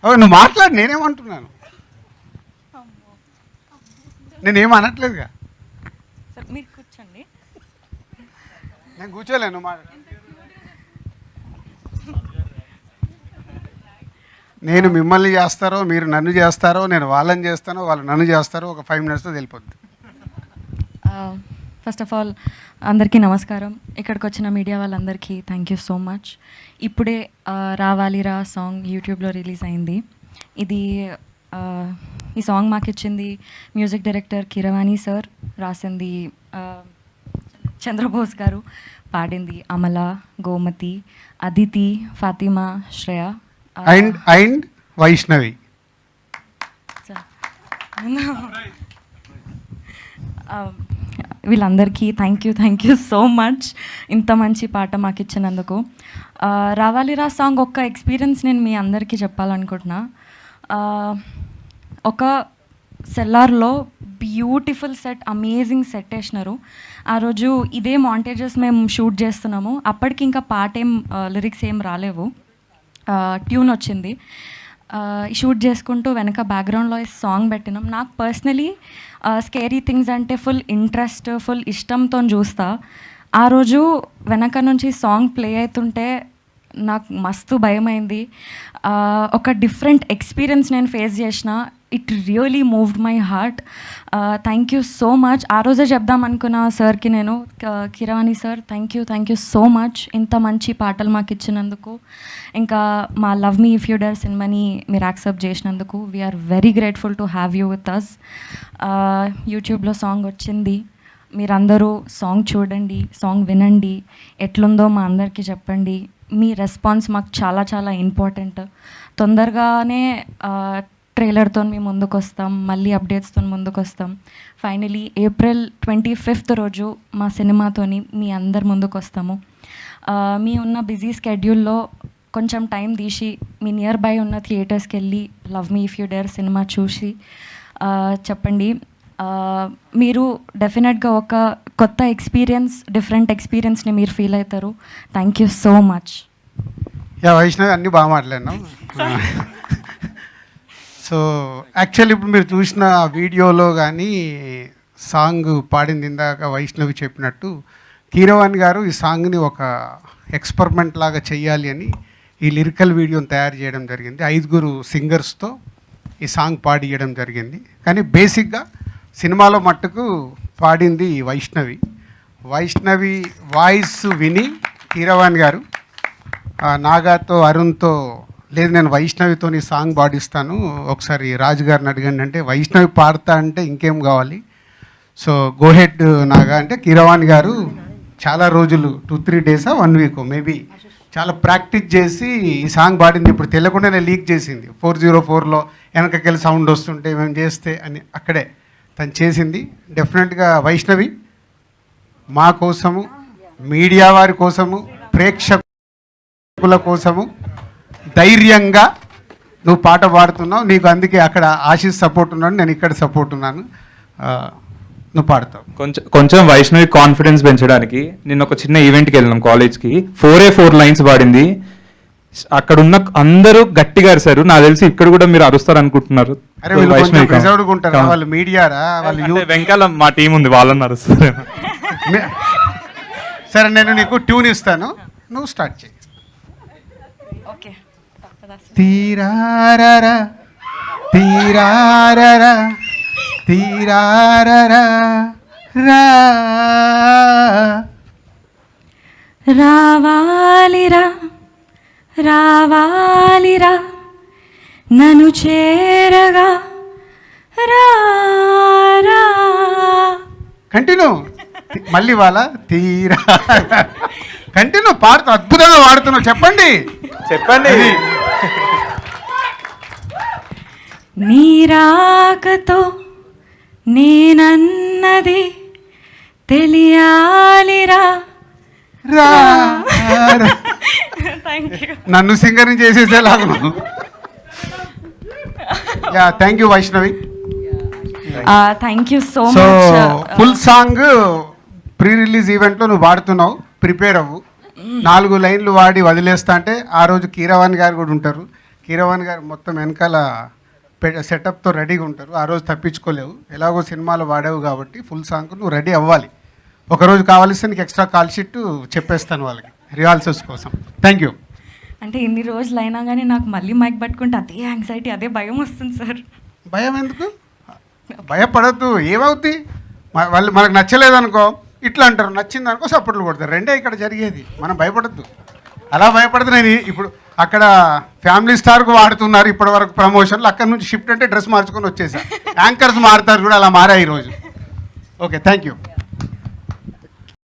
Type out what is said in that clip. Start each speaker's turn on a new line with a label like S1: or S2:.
S1: నువ్వు మాట్లాడు, నేనేమంటున్నాను, నేనేం అనట్లేదుగా.
S2: సార్ మీరు కూర్చోండి.
S1: నేను కూర్చోలేను. నేను మిమ్మల్ని చేస్తారో మీరు నన్ను చేస్తారో, నేను వాళ్ళని చేస్తానో వాళ్ళు నన్ను చేస్తారో ఒక 5 minutesతో తెలిపోద్ది.
S2: ఫస్ట్ ఆఫ్ ఆల్ అందరికీ నమస్కారం. ఇక్కడికి వచ్చిన మీడియా వాళ్ళందరికీ థ్యాంక్ యూ సో మచ్. ఇప్పుడే రావాలిరా సాంగ్ యూట్యూబ్లో రిలీజ్ అయింది. ఈ సాంగ్ మాకు ఇచ్చింది మ్యూజిక్ డైరెక్టర్ కీరవాణి సార్, రాసింది చంద్రబోస్ గారు, పాడింది అమల, గోమతి, అదితి, ఫాతిమా, శ్రేయ
S1: అండ్ వైష్ణవి.
S2: వీళ్ళందరికీ థ్యాంక్ యూ సో మచ్ ఇంత మంచి పాట మాకు ఇచ్చినందుకు. రావాలిరా సాంగ్ ఒక్క ఎక్స్పీరియన్స్ నేను మీ అందరికీ చెప్పాలనుకుంటున్నా. ఒక సెల్లార్లో బ్యూటిఫుల్ సెట్, అమేజింగ్ సెట్ వేసినారు. ఆ రోజు ఇదే మాంటేజెస్ మేము షూట్ చేస్తున్నాము. అప్పటికి ఇంకా పాట లిరిక్స్ ఏం రాలేవు, ట్యూన్ వచ్చింది. షూట్ చేసుకుంటూ వెనక బ్యాక్గ్రౌండ్లో సాంగ్ పెట్టినాం. నాకు పర్సనలీ స్కేరీ థింగ్స్ అంటే ఫుల్ ఇంట్రెస్ట్, ఫుల్ ఇష్టంతో చూస్తా. ఆ రోజు వెనక నుంచి సాంగ్ ప్లే అవుతుంటే నాకు మస్తు భయమైంది. ఒక డిఫరెంట్ ఎక్స్పీరియన్స్ నేను ఫేస్ చేసిన. It really moved my heart. Thank you so much. ఆ రోజే చెప్దాం అనుకున్న సార్కి నేను, Keeravani sir thank you so much ఇంత మంచి పాటలు మాకు ఇచ్చినందుకు. ఇంకా మా love me if you dare సినిమాని మీరు యాక్సెప్ట్ చేసినందుకు we are very grateful to have you with us. యూట్యూబ్లో సాంగ్ వచ్చింది, మీరందరూ సాంగ్ చూడండి, సాంగ్ వినండి, ఎట్లుందో మా అందరికీ చెప్పండి. మీ రెస్పాన్స్ మాకు చాలా చాలా ఇంపార్టెంట్. తొందరగానే ట్రైలర్తో మేము ముందుకు వస్తాం, మళ్ళీ అప్డేట్స్తో ముందుకు వస్తాం. ఫైనలీ April 25th రోజు మా సినిమాతోని మీ అందరి ముందుకు వస్తాము. మీ ఉన్న బిజీ స్కెడ్యూల్లో కొంచెం టైం తీసి మీ నియర్ బై ఉన్న థియేటర్స్కి వెళ్ళి love me if you dare cinema చూసి చెప్పండి. మీరు డెఫినెట్గా ఒక కొత్త ఎక్స్పీరియన్స్, డిఫరెంట్ ఎక్స్పీరియన్స్ని మీరు ఫీల్ అవుతారు. Thank you so much.
S1: Vaishnavi అన్నీ బాగా మాట్లాడినాం. సో యాక్చువల్లీ ఇప్పుడు మీరు చూసిన వీడియోలో కానీ సాంగ్ పాడింది ఇందాక వైష్ణవి చెప్పినట్టు, కీరవాణి గారు ఈ సాంగ్ని ఒక ఎక్స్పెరిమెంట్ లాగా చెయ్యాలి అని ఈ లిరికల్ వీడియోని తయారు చేయడం జరిగింది. 5 సింగర్స్తో ఈ సాంగ్ పాడియడం జరిగింది. కానీ బేసిక్గా సినిమాలో మట్టుకు పాడింది వైష్ణవి. వైష్ణవి వాయిస్ విని కీరవాణి గారు నాగాతో, అరుణ్తో, లేదు నేను వైష్ణవితో ఈ సాంగ్ పాడిస్తాను, ఒకసారి రాజు గారిని అడగండి అంటే, వైష్ణవి పాడతా అంటే ఇంకేం కావాలి, సో గోహెడ్ నాగా అంటే కీరవాణి గారు చాలా రోజులు 2-3 days 1 week మేబీ చాలా ప్రాక్టీస్ చేసి ఈ సాంగ్ పాడింది. ఇప్పుడు తెలియకుండానే లీక్ చేసింది. 404లో వెనకకెళ్ళి సౌండ్ వస్తుంటే మేము చేస్తే అని అక్కడే తను చేసింది. డెఫినెట్గా వైష్ణవి మా కోసము, మీడియా వారి కోసము, ప్రేక్షకుల కోసము ధైర్యంగా నువ్వు పాట పాడుతున్నావు. నీకు అందుకే అక్కడ ఆశీస్ సపోర్ట్ ఉన్నాడు, నేను ఇక్కడ సపోర్ట్ ఉన్నాను. నువ్వు పాడతావు.
S3: కొంచెం వైష్ణవి కాన్ఫిడెన్స్ పెంచడానికి నిన్న ఒక చిన్న ఈవెంట్కి వెళ్ళినాం కాలేజ్కి. 4 lines పాడింది. అక్కడ ఉన్న అందరూ గట్టిగా అరిశారు. నాకు తెలిసి ఇక్కడ కూడా మీరు అరుస్తారు అనుకుంటున్నారు.
S1: వాళ్ళు మీడియారా, వాళ్ళు
S3: వెంకాల మా టీం ఉంది, వాళ్ళని అరుస్తారు.
S1: సరే నేను నీకు ట్యూన్ ఇస్తాను, నువ్వు స్టార్ట్ చేయి.
S2: ఓకే.
S1: తీరారరా తీరారరా తీరారరా రా
S2: రావాలిరా రావాలిరా నన్ను చేరగా రా.
S1: కంటిన్యూ, మళ్ళీ వాళ్ళ తీరా కంటిన్యూ పాడుతూ అద్భుతంగా వాడుతున్నావు. చెప్పండి.
S2: నీరాకతో నేనన్నది తెలియాలిరా.
S1: నన్ను సింగర్ని చేసేసేలాగా. Thank you Vaishnavi.
S2: Thank you so
S1: so
S2: much.
S1: Full song pre release ఈవెంట్లో నువ్వు పాడుతున్నావు, ప్రిపేర్ అవ్వు. 4 lines వాడి వదిలేస్తా అంటే ఆ రోజు కీరవాణి గారు కూడా ఉంటారు, కీరవాణి గారు మొత్తం వెనకాల సెటప్తో రెడీగా ఉంటారు. ఆ రోజు తప్పించుకోలేవు, ఎలాగో సినిమాలో వాడావు కాబట్టి ఫుల్ సాంగ్ నువ్వు రెడీ అవ్వాలి. ఒకరోజు కావాల్సి నీకు ఎక్స్ట్రా కాల్ షీట్ చెప్పేస్తాను వాళ్ళకి రిహార్సల్స్ కోసం. Thank you.
S2: అంటే ఇన్ని రోజులు అయినా కానీ నాకు మళ్ళీ మైక్ పట్టుకుంటే అదే యాంగ్జైటీ, అదే భయం వస్తుంది సార్.
S1: భయం ఎందుకు? భయపడద్దు. ఏమవుద్ది? వాళ్ళు మనకు నచ్చలేదనుకో ఇట్లా అంటారు, నచ్చింది అనుకో సపోర్ట్లు కొడతారు. రెండే ఇక్కడ జరిగేది. మనం భయపడద్దు. అలా భయపడితే నేను ఇప్పుడు అక్కడ ఫ్యామిలీ స్టార్కు వాడుతున్నారు ఇప్పటి వరకు ప్రమోషన్లు, అక్కడ నుంచి షిఫ్ట్ అంటే డ్రెస్ మార్చుకొని వచ్చేసా. యాంకర్స్ మారుతారు కూడా, అలా మారా ఈరోజు. Okay, thank you.